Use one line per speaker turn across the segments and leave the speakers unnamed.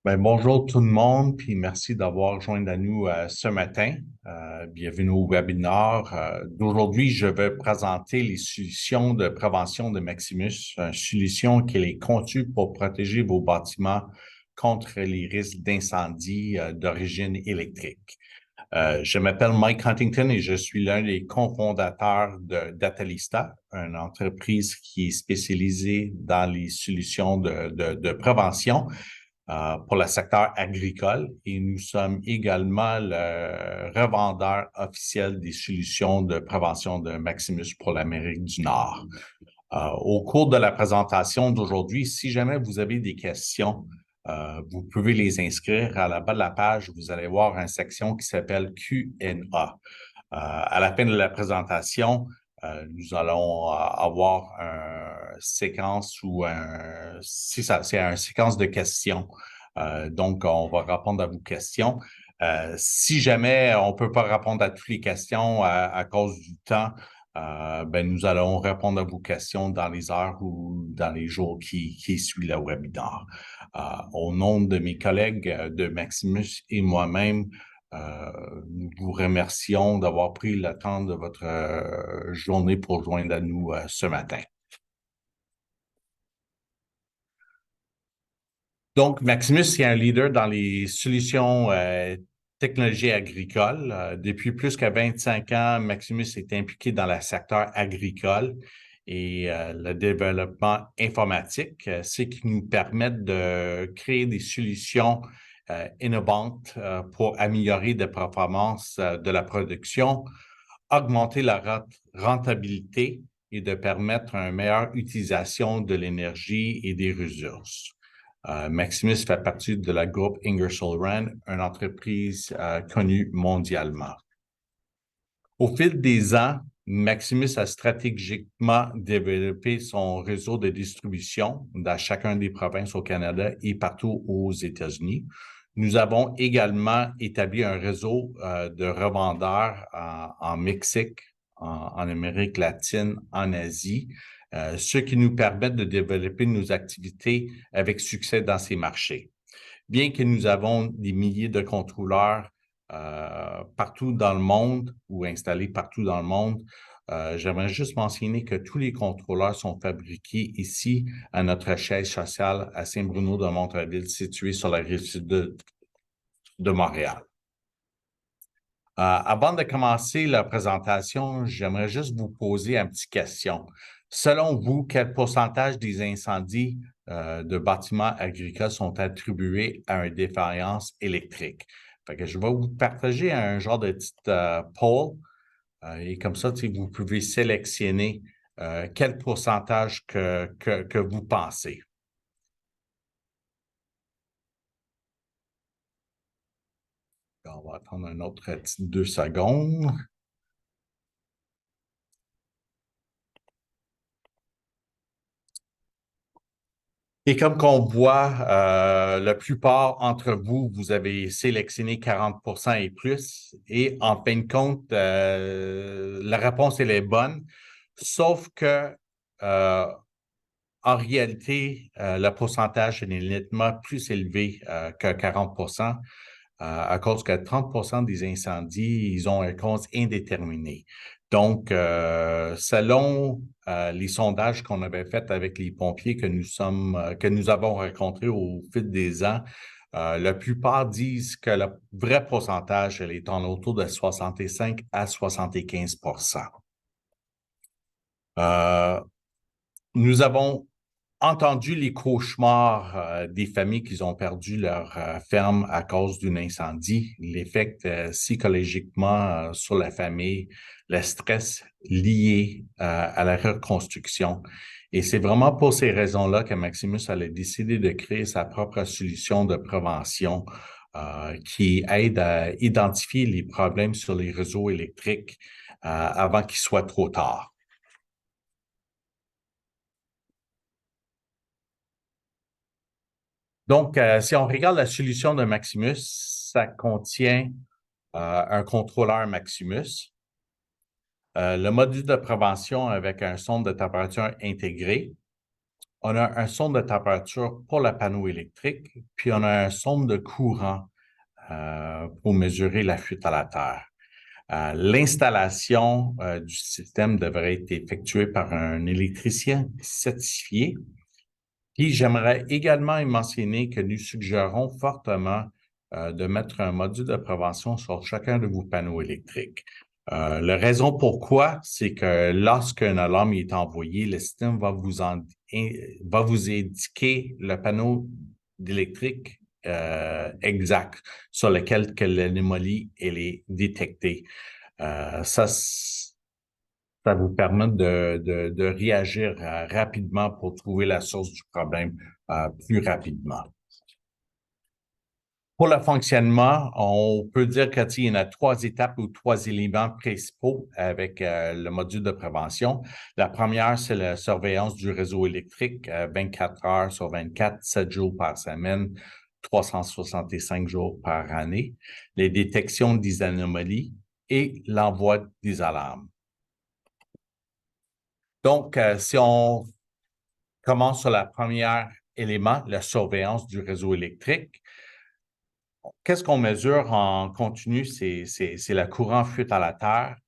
Bonjour tout le monde, puis merci d'avoir joint à nous ce matin. Bienvenue au webinaire. D'aujourd'hui, je vais présenter les solutions de prévention de Maximus, une solution qui est conçue pour protéger vos bâtiments contre les risques d'incendie d'origine électrique. Je m'appelle Mike Huntington et je suis l'un des cofondateurs de Datalista, une entreprise qui est spécialisée dans les solutions de prévention pour le secteur agricole et nous sommes également le revendeur officiel des solutions de prévention de Maximus pour l'Amérique du Nord. Au cours de la présentation d'aujourd'hui, si jamais vous avez des questions, vous pouvez les inscrire. À la bas de la page, vous allez voir une section qui s'appelle Q&A. À la fin de la présentation, nous allons avoir une séquence ou c'est une séquence de questions. Donc, on va répondre à vos questions. Si jamais on ne peut pas répondre à toutes les questions à cause du temps, nous allons répondre à vos questions dans les heures ou dans les jours qui suivent le webinaire. Au nom de mes collègues de Maximus et moi-même, nous vous remercions d'avoir pris le temps de votre journée pour joindre à nous ce matin. Donc, Maximus est un leader dans les solutions technologies agricoles. Depuis plus que 25 ans, Maximus est impliqué dans le secteur agricole et le développement informatique, ce qui nous permet de créer des solutions innovantes pour améliorer les performances de la production, augmenter la rentabilité et de permettre une meilleure utilisation de l'énergie et des ressources. Maximus fait partie de la groupe Ingersoll Rand, une entreprise connue mondialement. Au fil des ans, Maximus a stratégiquement développé son réseau de distribution dans chacun des provinces au Canada et partout aux États-Unis. Nous avons également établi un réseau de revendeurs en Mexique, en Amérique latine, en Asie, ce qui nous permet de développer nos activités avec succès dans ces marchés. Bien que nous avons des milliers de contrôleurs partout dans le monde ou installés partout dans le monde, j'aimerais juste mentionner que tous les contrôleurs sont fabriqués ici à notre siège social à Saint-Bruno de Montreville, situé sur la rive sud de Montréal. Avant de commencer la présentation, j'aimerais juste vous poser une petite question. Selon vous, quel pourcentage des incendies de bâtiments agricoles sont attribués à une défaillance électrique? Fait que je vais vous partager un genre de petite poll et comme ça, vous pouvez sélectionner quel pourcentage que vous pensez. On va attendre un autre petit 2 secondes. Et comme qu'on voit, la plupart d'entre vous, vous avez sélectionné 40 et plus. Et en fin de compte, la réponse, elle est bonne. Sauf que, en réalité, le pourcentage est nettement plus élevé que 40 à cause que 30 des incendies, ils ont une cause indéterminée. Donc, selon les sondages qu'on avait faits avec les pompiers que nous avons rencontrés au fil des ans, la plupart disent que le vrai pourcentage, elle est en autour de 65 à 75 Nous avons entendu les cauchemars des familles qui ont perdu leur ferme à cause d'un incendie, l'effet psychologiquement sur la famille, le stress lié à la reconstruction. Et c'est vraiment pour ces raisons-là que Maximus a décidé de créer sa propre solution de prévention qui aide à identifier les problèmes sur les réseaux électriques avant qu'il soit trop tard. Donc, si on regarde la solution de Maximus, ça contient un contrôleur Maximus, le module de prévention avec un sonde de température intégré, on a un sonde de température pour le panneau électrique, puis on a un sonde de courant pour mesurer la fuite à la terre. L'installation du système devrait être effectuée par un électricien certifié. Puis j'aimerais également mentionner que nous suggérons fortement de mettre un module de prévention sur chacun de vos panneaux électriques. La raison pourquoi, c'est que lorsqu'une alarme est envoyée, le système va vous indiquer le panneau électrique exact sur lequel l'anomalie est détectée. Ça vous permet de réagir rapidement pour trouver la source du problème plus rapidement. Pour le fonctionnement, on peut dire qu'il y en a 3 étapes ou 3 éléments principaux avec le module de prévention. La première, c'est la surveillance du réseau électrique 24 heures sur 24, 7 jours par semaine, 365 jours par année, les détections des anomalies et l'envoi des alarmes. Donc, si on commence sur le premier élément, la surveillance du réseau électrique, qu'est-ce qu'on mesure en continu? C'est la courant fuite à la terre,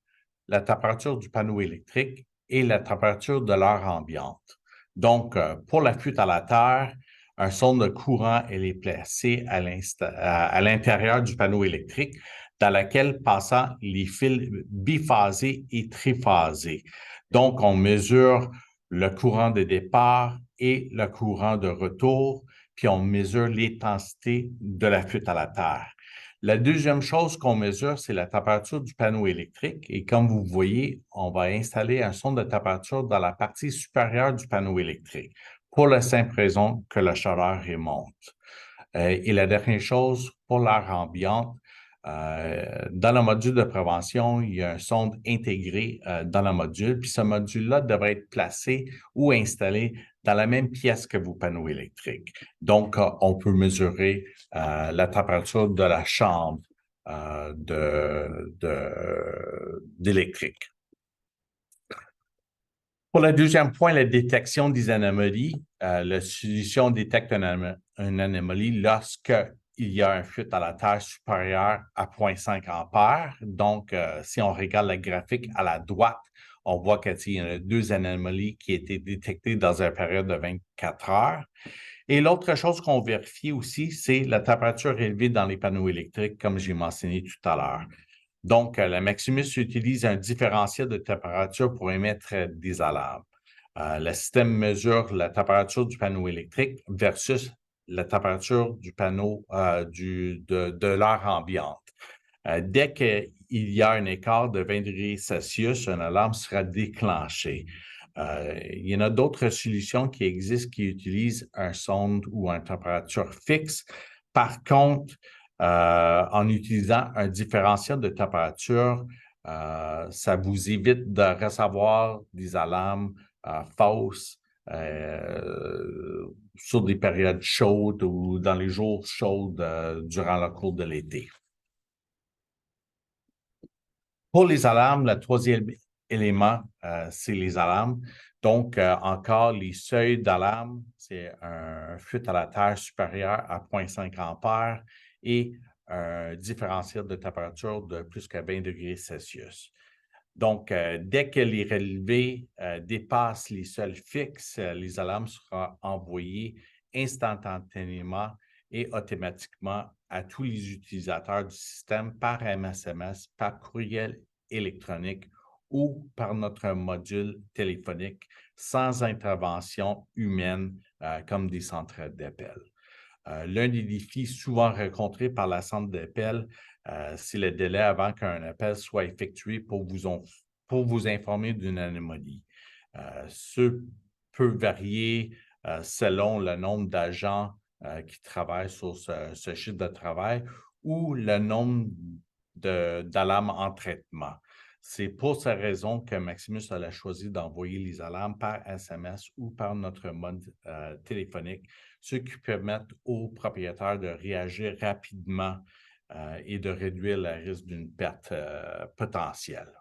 la température du panneau électrique et la température de l'air ambiante. Donc, pour la fuite à la terre, un sonde de courant elle est placé à l'intérieur du panneau électrique dans lequel passent les fils biphasés et triphasés. Donc, on mesure le courant de départ et le courant de retour, puis on mesure l'intensité de la fuite à la terre. La deuxième chose qu'on mesure, c'est la température du panneau électrique. Et comme vous voyez, on va installer un sonde de température dans la partie supérieure du panneau électrique pour la simple raison que la chaleur remonte. Et la dernière chose, pour l'air ambiante, dans le module de prévention, il y a un sonde intégré dans le module, puis ce module-là devrait être placé ou installé dans la même pièce que vos panneaux électriques. Donc, on peut mesurer la température de la chambre d'électrique. Pour le deuxième point, la détection des anomalies. La solution détecte une anomalie lorsqu'il y a une fuite à la terre supérieure à 0,5 ampères. Donc, si on regarde le graphique à la droite, on voit qu'il y a 2 anomalies qui ont été détectées dans une période de 24 heures. Et l'autre chose qu'on vérifie aussi, c'est la température élevée dans les panneaux électriques, comme j'ai mentionné tout à l'heure. Donc, la Maximus utilise un différentiel de température pour émettre des alarmes. Le système mesure la température du panneau électrique versus la température du panneau de l'air ambiante. Dès qu'il y a un écart de 20 degrés Celsius, une alarme sera déclenchée. Il y en a d'autres solutions qui existent qui utilisent un sonde ou une température fixe. Par contre, en utilisant un différentiel de température, ça vous évite de recevoir des alarmes fausses sur des périodes chaudes ou dans les jours chauds durant le cours de l'été. Pour les alarmes, le troisième élément, c'est les alarmes. Donc, encore, les seuils d'alarme, c'est un fuite à la terre supérieur à 0,5 ampères et un différentiel de température de plus que 20 degrés Celsius. Donc, dès que les relevés dépassent les seuils fixes, les alarmes seront envoyées instantanément et automatiquement à tous les utilisateurs du système par SMS, par courriel électronique ou par notre module téléphonique sans intervention humaine comme des centres d'appel. L'un des défis souvent rencontrés par la centre d'appel, c'est le délai avant qu'un appel soit effectué pour vous informer d'une anomalie. Ce peut varier selon le nombre d'agents qui travaillent sur ce chiffre de travail ou le nombre d'alarmes en traitement. C'est pour cette raison que Maximus a choisi d'envoyer les alarmes par SMS ou par notre mode téléphonique, ce qui permet aux propriétaires de réagir rapidement et de réduire le risque d'une perte potentielle.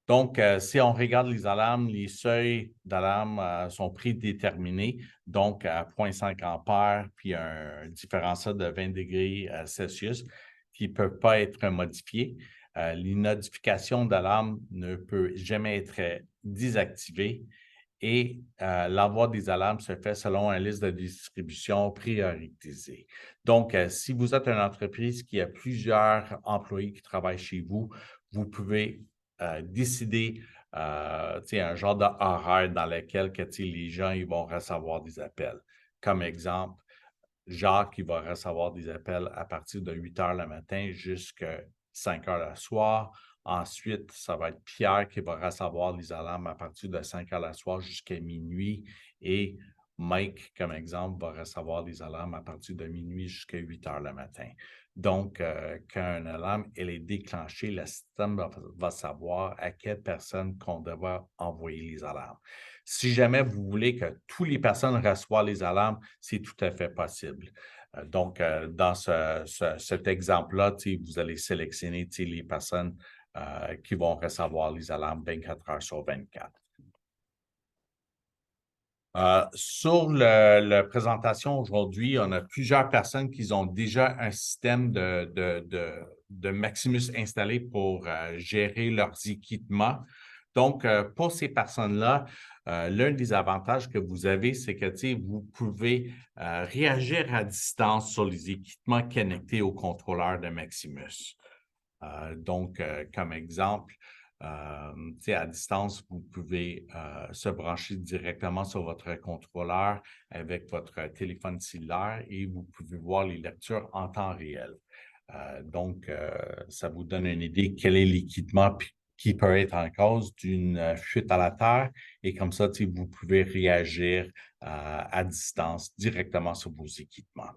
Donc, si on regarde les alarmes, les seuils d'alarme sont prédéterminés, donc à 0,5 ampères, puis un différentiel de 20 degrés Celsius qui ne peuvent pas être modifiés. Les notifications d'alarme ne peuvent jamais être désactivées et l'envoi des alarmes se fait selon une liste de distribution prioritisée. Donc, si vous êtes une entreprise qui a plusieurs employés qui travaillent chez vous, vous pouvez décider un genre d'horaire dans lequel les gens ils vont recevoir des appels. Comme exemple, Jacques, il va recevoir des appels à partir de 8 heures le matin jusqu'à 5 heures le soir. Ensuite, ça va être Pierre qui va recevoir les alarmes à partir de 5 heures le soir jusqu'à minuit. Et Mike, comme exemple, va recevoir les alarmes à partir de minuit jusqu'à 8 heures le matin. Donc, quand une alarme elle est déclenchée, le système va savoir à quelle personne qu'on doit envoyer les alarmes. Si jamais vous voulez que toutes les personnes reçoivent les alarmes, c'est tout à fait possible. Donc, dans cet exemple-là, vous allez sélectionner les personnes qui vont recevoir les alarmes 24 heures sur 24. Sur la présentation aujourd'hui, on a plusieurs personnes qui ont déjà un système de Maximus installé pour gérer leurs équipements. Donc, pour ces personnes-là, l'un des avantages que vous avez, c'est que vous pouvez réagir à distance sur les équipements connectés au contrôleur de Maximus. Donc, comme exemple, à distance, vous pouvez se brancher directement sur votre contrôleur avec votre téléphone cellulaire et vous pouvez voir les lectures en temps réel. Donc, ça vous donne une idée quel est l'équipement qui peut être en cause d'une fuite à la terre et comme ça, vous pouvez réagir à distance directement sur vos équipements.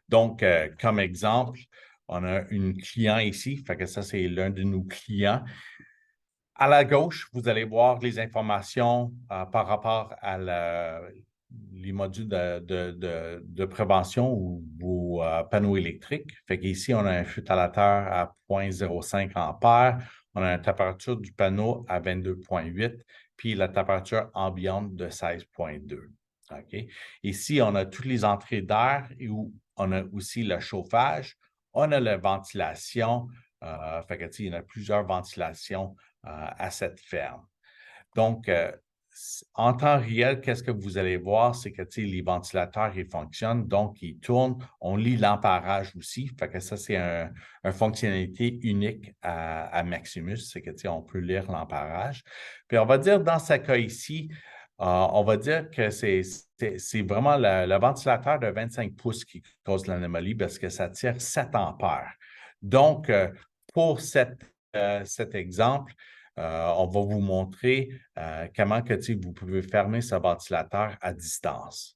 Donc, comme exemple, on a une client ici, fait que ça, c'est l'un de nos clients. À la gauche, vous allez voir les informations par rapport à les modules de prévention ou vos panneaux électriques. Fait qu'ici, on a un flux à la terre à 0,05 ampères. On a une température du panneau à 22,8, puis la température ambiante de 16,2. OK? Ici, on a toutes les entrées d'air et où on a aussi le chauffage. On a la ventilation. Fait que, il y en a plusieurs ventilations à cette ferme. Donc, en temps réel, qu'est-ce que vous allez voir? C'est que les ventilateurs, ils fonctionnent, donc ils tournent. On lit l'amparage aussi. Fait que ça, c'est une fonctionnalité unique à Maximus, c'est que on peut lire l'amparage. Puis on va dire dans ce cas ici, on va dire que c'est vraiment le ventilateur de 25 pouces qui cause l'anomalie parce que ça tire 7 ampères. Donc, pour cet exemple, on va vous montrer comment que, vous pouvez fermer ce ventilateur à distance.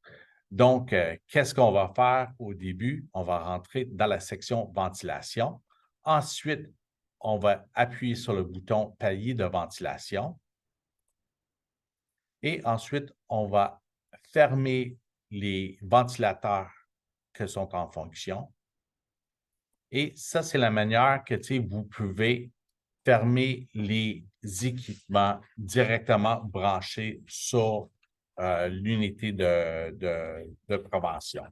Donc, qu'est-ce qu'on va faire au début? On va rentrer dans la section ventilation. Ensuite, on va appuyer sur le bouton palier de ventilation. Et ensuite, on va fermer les ventilateurs qui sont en fonction. Et ça, c'est la manière que vous pouvez fermer les équipements directement branchés sur l'unité de prévention.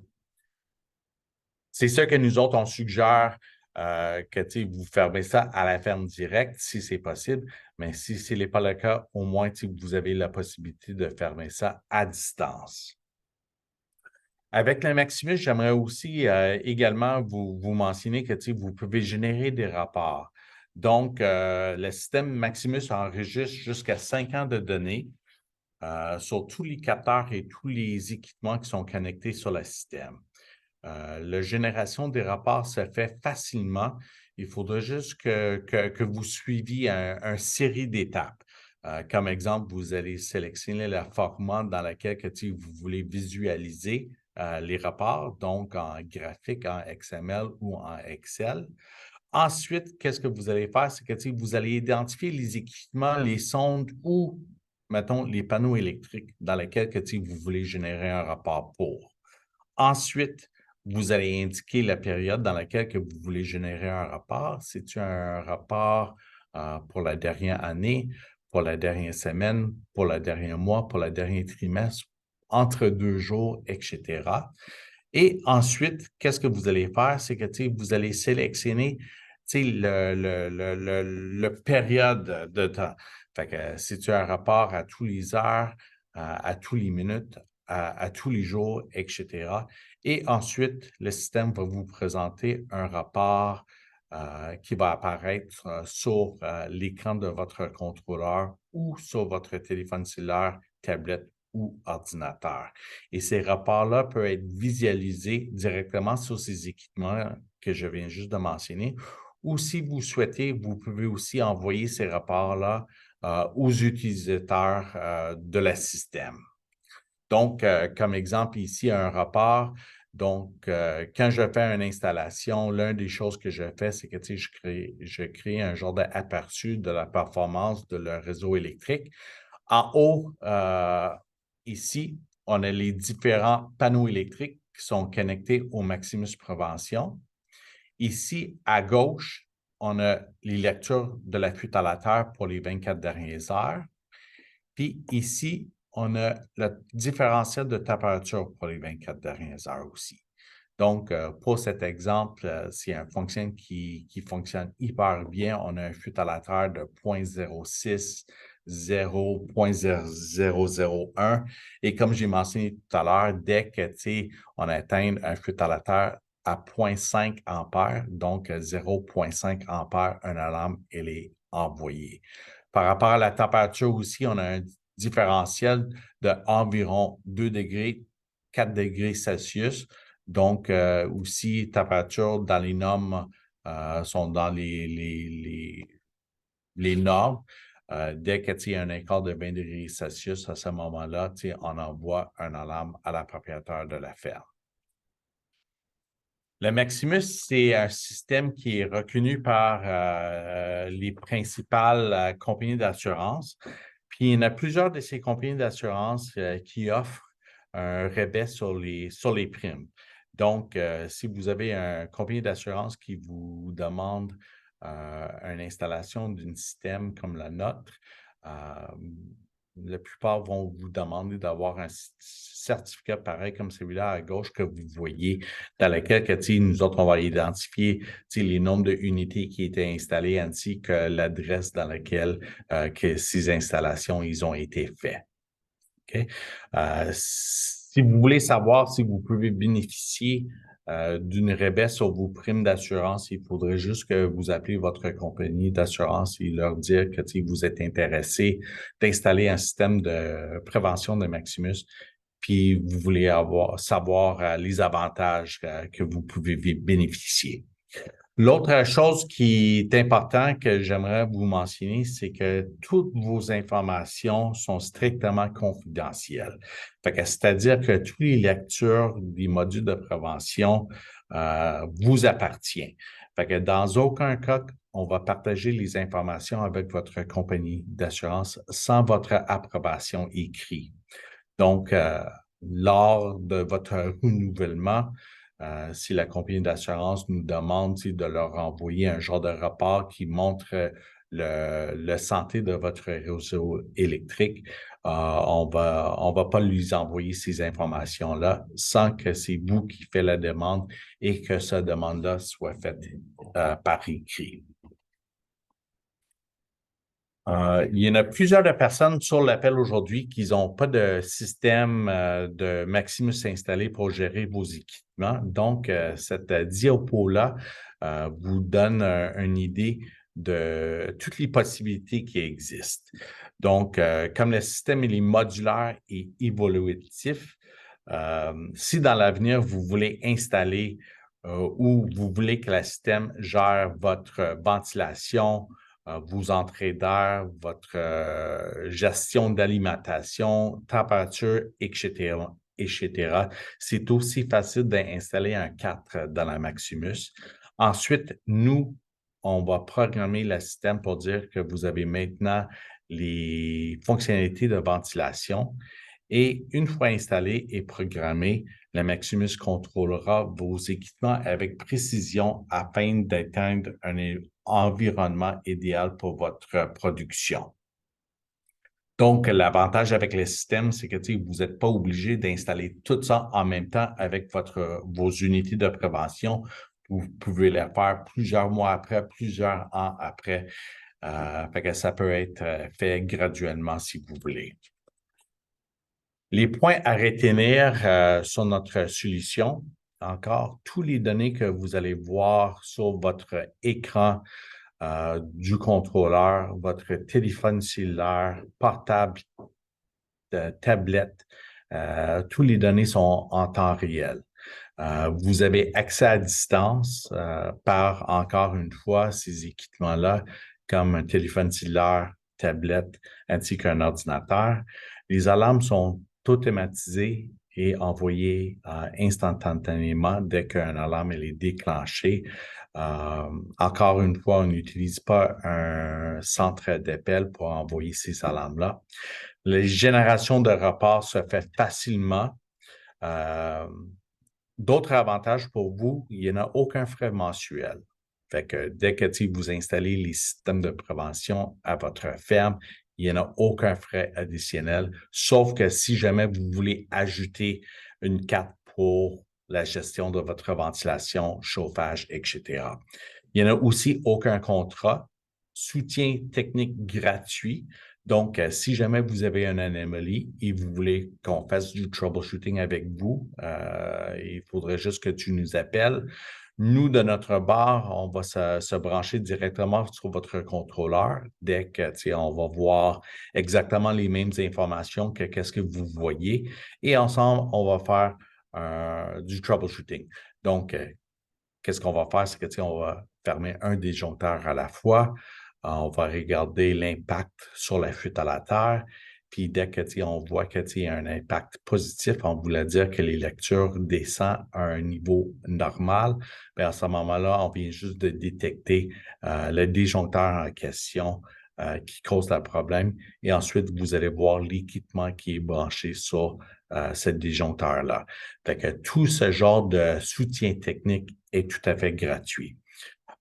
C'est ça que nous autres, on suggère que vous fermez ça à la ferme directe si c'est possible, mais si ce n'est pas le cas, au moins vous avez la possibilité de fermer ça à distance. Avec le Maximus, j'aimerais aussi également vous mentionner que vous pouvez générer des rapports. Donc, le système Maximus enregistre jusqu'à 5 ans de données sur tous les capteurs et tous les équipements qui sont connectés sur le système. La génération des rapports se fait facilement. Il faudrait juste que vous suiviez une série d'étapes. Comme exemple, vous allez sélectionner le format dans lequel vous voulez visualiser les rapports, donc en graphique, en XML ou en Excel. Ensuite, qu'est-ce que vous allez faire? C'est que vous allez identifier les équipements, les sondes ou, mettons, les panneaux électriques dans lesquels vous voulez générer un rapport pour. Ensuite, vous allez indiquer la période dans laquelle que vous voulez générer un rapport. C'est un rapport pour la dernière année, pour la dernière semaine, pour le dernier mois, pour le dernier trimestre, entre 2 jours, etc. Et ensuite, qu'est-ce que vous allez faire? C'est que vous allez sélectionner le période de temps. Fait que si tu as un rapport à tous les heures, à tous les minutes, à tous les jours, etc. Et ensuite, le système va vous présenter un rapport qui va apparaître sur l'écran de votre contrôleur ou sur votre téléphone cellulaire, tablette ou ordinateur. Et ces rapports-là peuvent être visualisés directement sur ces équipements que je viens juste de mentionner. Ou si vous souhaitez, vous pouvez aussi envoyer ces rapports-là aux utilisateurs de la système. Donc, comme exemple ici, un rapport. Donc, quand je fais une installation, l'une des choses que je fais, c'est que je crée un genre d'aperçu de la performance de leur réseau électrique. En haut, ici, on a les différents panneaux électriques qui sont connectés au Maximus Prévention. Ici, à gauche, on a les lectures de la fuite à la terre pour les 24 dernières heures. Puis ici, on a le différentiel de température pour les 24 dernières heures aussi. Donc, pour cet exemple, c'est un fonction qui fonctionne hyper bien. On a un fuite à la terre de 0.06, 0.0001. Et comme j'ai mentionné tout à l'heure, dès que on atteint un fuite à la terre à 0.5 ampères, donc 0.5 ampères, une alarme, elle est envoyée. Par rapport à la température aussi, on a un différentiel d'environ 2 degrés, 4 degrés Celsius. Donc, aussi, température dans les normes sont dans les normes. Dès qu'il y a un écart de 20 degrés Celsius, à ce moment-là, on envoie un alarme à la propriétaire de la ferme. Le Maximus, c'est un système qui est reconnu par les principales compagnies d'assurance. Puis, il y en a plusieurs de ces compagnies d'assurance qui offrent un rabais sur les primes. Donc, si vous avez une compagnie d'assurance qui vous demande une installation d'un système comme la nôtre, la plupart vont vous demander d'avoir un certificat pareil comme celui-là à gauche que vous voyez, dans lequel nous autres, on va identifier les nombres d'unités qui étaient installées ainsi que l'adresse dans laquelle que ces installations ils ont été faites. Okay? Si vous voulez savoir si vous pouvez bénéficier d'une rabais sur vos primes d'assurance, il faudrait juste que vous appelez votre compagnie d'assurance et leur dire que vous êtes intéressé d'installer un système de prévention de Maximus, puis vous voulez savoir les avantages que vous pouvez bénéficier. L'autre chose qui est importante que j'aimerais vous mentionner, c'est que toutes vos informations sont strictement confidentielles. C'est-à-dire que toutes les lectures des modules de prévention vous appartiennent. Dans aucun cas, on va partager les informations avec votre compagnie d'assurance sans votre approbation écrite. Donc, lors de votre renouvellement, si la compagnie d'assurance nous demande de leur envoyer un genre de rapport qui montre la santé de votre réseau électrique, on va pas lui envoyer ces informations-là sans que c'est vous qui faites la demande et que cette demande-là soit faite par écrit. Il y en a plusieurs de personnes sur l'appel aujourd'hui qui n'ont pas de système de Maximus installé pour gérer vos équipements. Donc, cette diapo-là vous donne une idée de toutes les possibilités qui existent. Donc, comme le système il est modulaire et évolutif, si dans l'avenir, vous voulez installer ou vous voulez que le système gère votre ventilation, vos entrées d'air, votre gestion d'alimentation, température, etc. C'est aussi facile d'installer un 4 dans la Maximus. Ensuite, nous, on va programmer le système pour dire que vous avez maintenant les fonctionnalités de ventilation Et une fois installé et programmé, la Maximus contrôlera vos équipements avec précision afin d'atteindre un environnement idéal pour votre production. Donc, l'avantage avec le système, c'est que vous n'êtes pas obligé d'installer tout ça en même temps avec vos unités de prévention. Vous pouvez les faire plusieurs mois après, plusieurs ans après. Fait que ça peut être fait graduellement si vous voulez. Les points à retenir sur notre solution, encore, tous les données que vous allez voir sur votre écran du contrôleur, votre téléphone cellulaire, portable, tablette, tous les données sont en temps réel. Vous avez accès à distance par, encore une fois, ces équipements-là, comme un téléphone cellulaire, tablette, ainsi qu'un ordinateur. Les alarmes sont automatisées et envoyées instantanément dès qu'un alarme est déclenché. Encore une fois, on n'utilise pas un centre d'appel pour envoyer ces alarmes-là. La génération de repas se fait facilement. D'autres avantages pour vous, il n'y en a aucun frais mensuel. Fait que dès que vous installez les systèmes de prévention à votre ferme, il n'y en a aucun frais additionnel, sauf que si jamais vous voulez ajouter une carte pour la gestion de votre ventilation, chauffage, etc. Il n'y en a aussi aucun contrat, soutien technique gratuit. Donc, si jamais vous avez une anomalie et vous voulez qu'on fasse du troubleshooting avec vous, il faudrait juste que tu nous appelles. Nous, de notre bord, on va se brancher directement sur votre contrôleur dès que, on va voir exactement les mêmes informations que qu'est-ce que vous voyez. Et ensemble, on va faire du troubleshooting. Donc, qu'est-ce qu'on va faire? C'est que, on va fermer un disjoncteur à la fois. On va regarder l'impact sur la fuite à la terre. Puis dès que, on voit qu'il y a un impact positif, on voulait dire que les lectures descendent à un niveau normal. Bien, à ce moment-là, on vient juste de détecter le disjoncteur en question qui cause le problème. Et ensuite, vous allez voir l'équipement qui est branché sur ce disjoncteur-là. Fait que tout ce genre de soutien technique est tout à fait gratuit.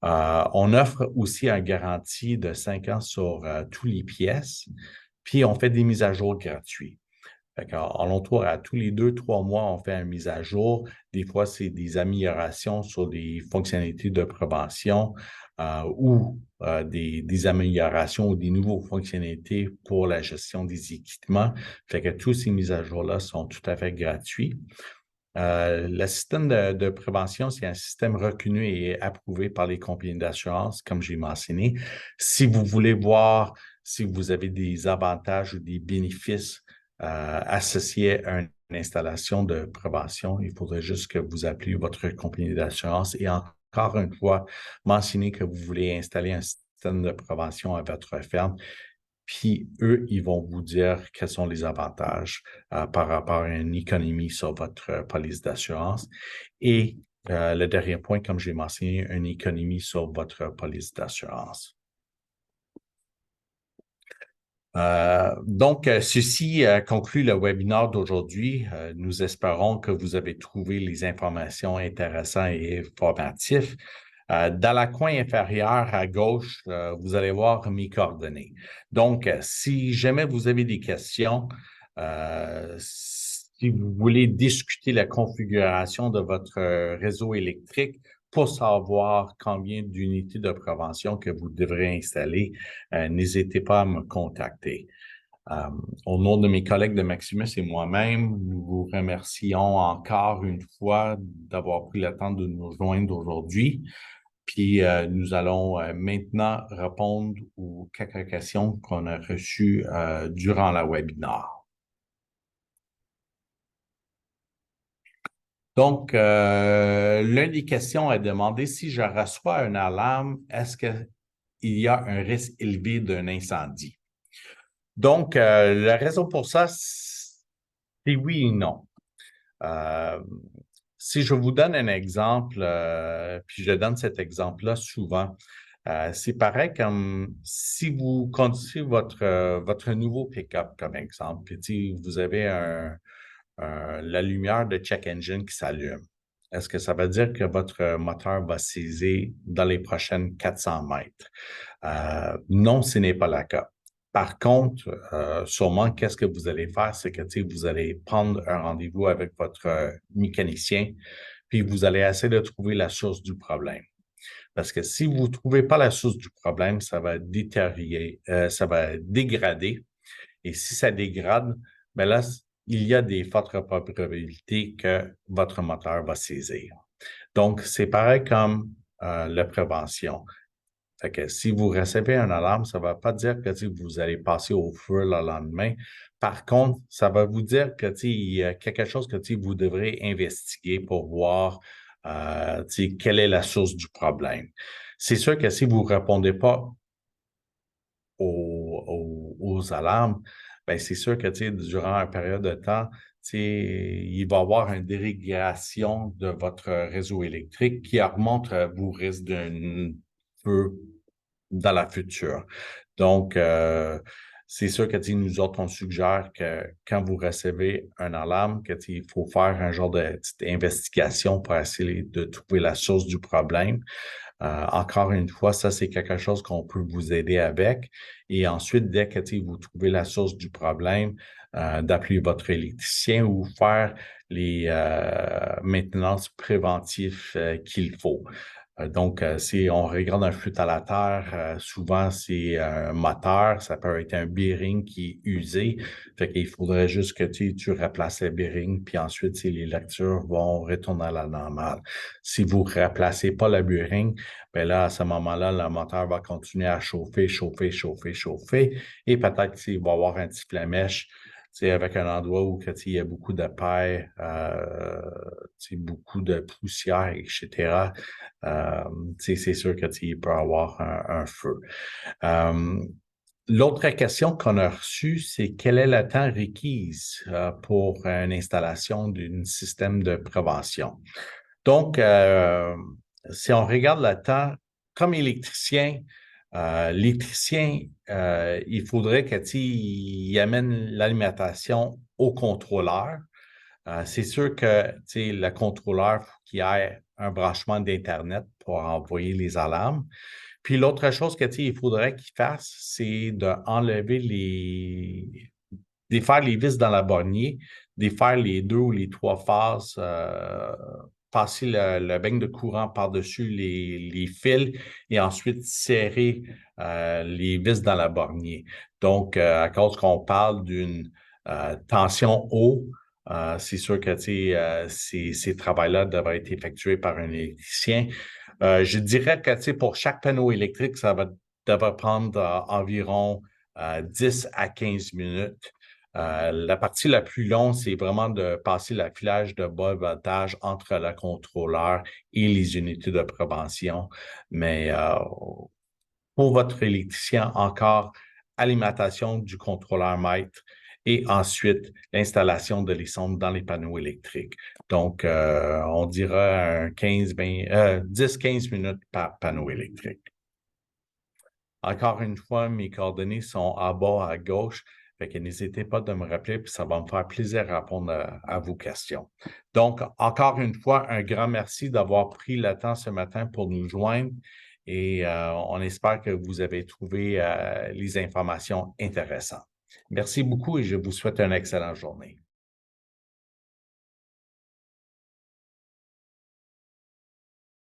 On offre aussi une garantie de 5 ans sur toutes les pièces, puis on fait des mises à jour gratuites. En l'entour, à tous les 2-3 mois, on fait une mise à jour. Des fois, c'est des améliorations sur des fonctionnalités de prévention ou des améliorations ou des nouvelles fonctionnalités pour la gestion des équipements. Fait que tous ces mises à jour-là sont tout à fait gratuits. Le système de prévention, c'est un système reconnu et approuvé par les compagnies d'assurance, comme j'ai mentionné. Si vous voulez voir si vous avez des avantages ou des bénéfices associés à une installation de prévention, il faudrait juste que vous appeliez votre compagnie d'assurance et encore une fois, mentionner que vous voulez installer un système de prévention à votre ferme. Puis eux, ils vont vous dire quels sont les avantages par rapport à une économie sur votre police d'assurance. Et le dernier point, comme j'ai mentionné, une économie sur votre police d'assurance. Donc, ceci conclut le webinaire d'aujourd'hui. Nous espérons que vous avez trouvé les informations intéressantes et informatives. Dans la coin inférieur à gauche, vous allez voir mes coordonnées. Donc, si jamais vous avez des questions, si vous voulez discuter la configuration de votre réseau électrique pour savoir combien d'unités de prévention que vous devrez installer, n'hésitez pas à me contacter. Au nom de mes collègues de Maximus et moi-même, nous vous remercions encore une fois d'avoir pris le temps de nous joindre aujourd'hui. Puis nous allons maintenant répondre aux quelques questions qu'on a reçues durant la webinaire. Donc, l'une des questions est demandé si je reçois une alarme, est-ce qu'il y a un risque élevé d'un incendie? Donc, la raison pour ça, c'est oui et non. Si je vous donne un exemple, puis je donne cet exemple-là souvent, C'est pareil comme si vous conduisez votre nouveau pick-up, comme exemple, puis vous avez la lumière de check engine qui s'allume. Est-ce que ça veut dire que votre moteur va saisir dans les prochaines 400 mètres? Non, ce n'est pas le cas. Par contre, sûrement, qu'est-ce que vous allez faire? C'est que vous allez prendre un rendez-vous avec votre mécanicien, puis vous allez essayer de trouver la source du problème. Parce que si vous ne trouvez pas la source du problème, ça va détériorer, ça va dégrader. Et si ça dégrade, bien là, il y a des fortes probabilités que votre moteur va saisir. Donc, c'est pareil comme la prévention. Fait que si vous recevez une alarme, ça ne va pas dire que vous allez passer au feu le lendemain. Par contre, ça va vous dire que il y a quelque chose que vous devrez investiguer pour voir quelle est la source du problème. C'est sûr que si vous ne répondez pas aux alarmes, bien, c'est sûr que durant une période de temps, il va y avoir une dérégulation de votre réseau électrique qui augmente vos risques d'un feu dans la future. Donc, c'est sûr que nous autres, on suggère que quand vous recevez un alarme, il faut faire un genre de petite investigation pour essayer de trouver la source du problème. Encore une fois, ça, c'est quelque chose qu'on peut vous aider avec. Et ensuite, dès que vous trouvez la source du problème, d'appeler votre électricien ou faire les maintenances préventives qu'il faut. Donc, si on regarde un flûte à la terre, souvent c'est un moteur, ça peut être un bearing qui est usé. Fait qu'il faudrait juste que tu replaces le bearing, puis ensuite, les lectures vont retourner à la normale. Si vous ne replacez pas le bearing, bien là, à ce moment-là, le moteur va continuer à chauffer, chauffer, chauffer, chauffer, et peut-être qu'il va y avoir un petit flamèche avec un endroit où il y a beaucoup de paille, beaucoup de poussière, etc. C'est sûr qu'il peut y avoir un feu. L'autre question qu'on a reçue, c'est quel est le temps requis pour une installation d'un système de prévention? Donc, si on regarde le temps, comme électricien, il faudrait qu'il amène l'alimentation au contrôleur. C'est sûr que le contrôleur, faut qu'il ait un branchement d'Internet pour envoyer les alarmes. Puis l'autre chose que il faudrait qu'il fasse, c'est d'enlever défaire les vis dans la bornier, défaire les 2 ou les 3 phases, passer le beigne de courant par-dessus les fils et ensuite serrer les vis dans la bornier. Donc, à cause qu'on parle d'une tension haut, c'est sûr que ces travaux-là devraient être effectués par un électricien. Je dirais que pour chaque panneau électrique, devrait prendre environ 10 à 15 minutes. La partie la plus longue, c'est vraiment de passer le filage de bas voltage entre le contrôleur et les unités de prévention. Mais pour votre électricien, encore alimentation du contrôleur maître et ensuite l'installation de les sondes dans les panneaux électriques. Donc, on dira 10-15 minutes par panneau électrique. Encore une fois, mes coordonnées sont en bas à gauche. Fait que n'hésitez pas de me rappeler, puis ça va me faire plaisir de répondre à vos questions. Donc, encore une fois, un grand merci d'avoir pris le temps ce matin pour nous joindre et on espère que vous avez trouvé les informations intéressantes. Merci beaucoup et je vous souhaite une excellente journée.